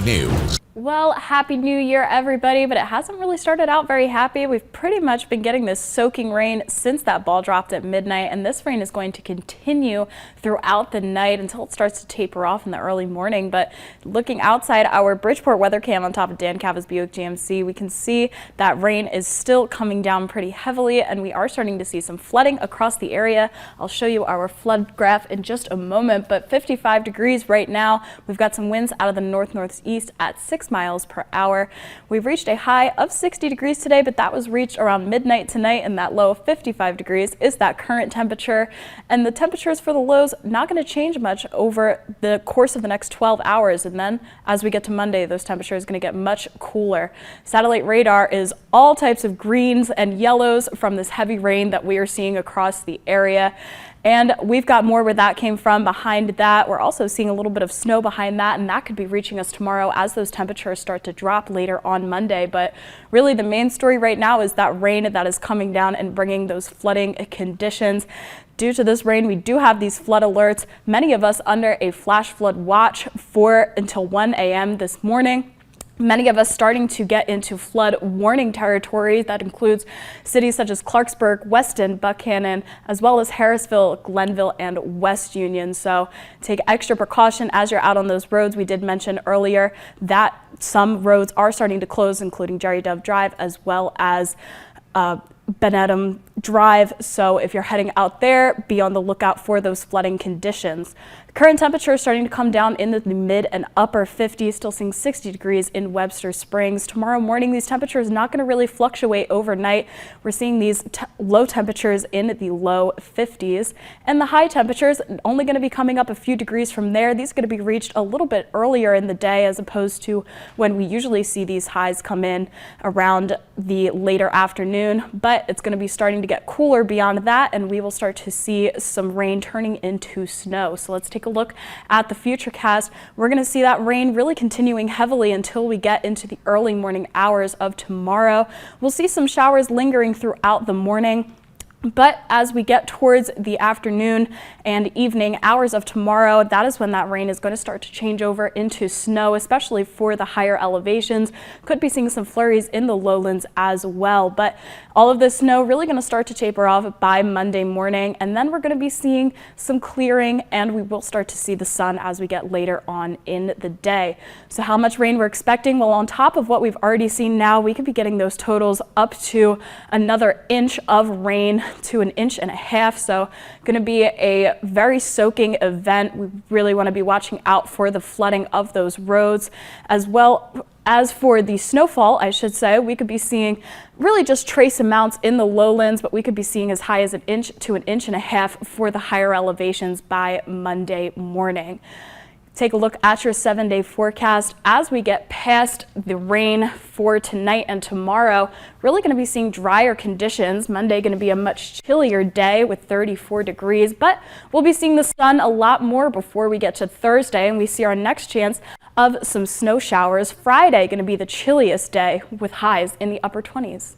news. Well, happy new year, everybody, but it hasn't really started out very happy. We've pretty much been getting this soaking rain since that ball dropped at midnight, and this rain is going to continue throughout the night until it starts to taper off in the early morning. But looking outside our Bridgeport weather cam on top of Dan Cava's Buick GMC, we can see that rain is still coming down pretty heavily, and we are starting to see some flooding across the area. I'll show you our flood graph in just a moment, but 55 degrees right now. We've got some winds out of the north-northeast at 6 miles per hour. We've reached a high of 60 degrees today, but that was reached around midnight tonight, and that low of 55 degrees is that current temperature. And the temperatures for the lows not going to change much over the course of the next 12 hours. And then as we get to Monday, those temperatures are going to get much cooler. Satellite radar is all types of greens and yellows from this heavy rain that we are seeing across the area. And we've got more where that came from. Behind that, we're also seeing a little bit of snow behind that, and that could be reaching us tomorrow as those temperatures start to drop later on Monday. But really the main story right now is that rain that is coming down and bringing those flooding conditions. Due to this rain, we do have these flood alerts, many of us under a flash flood watch for until 1 a.m. this morning. Many of us starting to get into flood warning territory. That includes cities such as Clarksburg, Weston, Buchanan, as well as Harrisville, Glenville, and West Union. So take extra precaution as you're out on those roads. We did mention earlier that some roads are starting to close, including Jerry Dove Drive, as well as Benedum Drive. So if you're heading out there, be on the lookout for those flooding conditions. Current temperature is starting to come down in the mid and upper 50s, still seeing 60 degrees in Webster Springs. Tomorrow morning, these temperatures not going to really fluctuate overnight. We're seeing these low temperatures in the low 50s, and the high temperatures only going to be coming up a few degrees from there. These are going to be reached a little bit earlier in the day as opposed to when we usually see these highs come in around the later afternoon, but it's going to be starting to get cooler beyond that, and we will start to see some rain turning into snow. So let's take a look at the futurecast. We're going to see that rain really continuing heavily until we get into the early morning hours of tomorrow. We'll see some showers lingering throughout the morning. But as we get towards the afternoon and evening hours of tomorrow, that is when that rain is going to start to change over into snow, especially for the higher elevations. Could be seeing some flurries in the lowlands as well. But all of this snow really going to start to taper off by Monday morning. And then we're going to be seeing some clearing, and we will start to see the sun as we get later on in the day. So how much rain we're expecting? Well, on top of what we've already seen now, we could be getting those totals up to another inch of rain to an inch and a half. So going to be a very soaking event. We really want to be watching out for the flooding of those roads. As well as for the snowfall, I should say, we could be seeing really just trace amounts in the lowlands, but we could be seeing as high as an inch to an inch and a half for the higher elevations by Monday morning. Take a look at your 7-day forecast. As we get past the rain for tonight and tomorrow, really going to be seeing drier conditions. Monday going to be a much chillier day with 34 degrees, but we'll be seeing the sun a lot more before we get to Thursday, and we see our next chance of some snow showers. Friday going to be the chilliest day with highs in the upper 20s.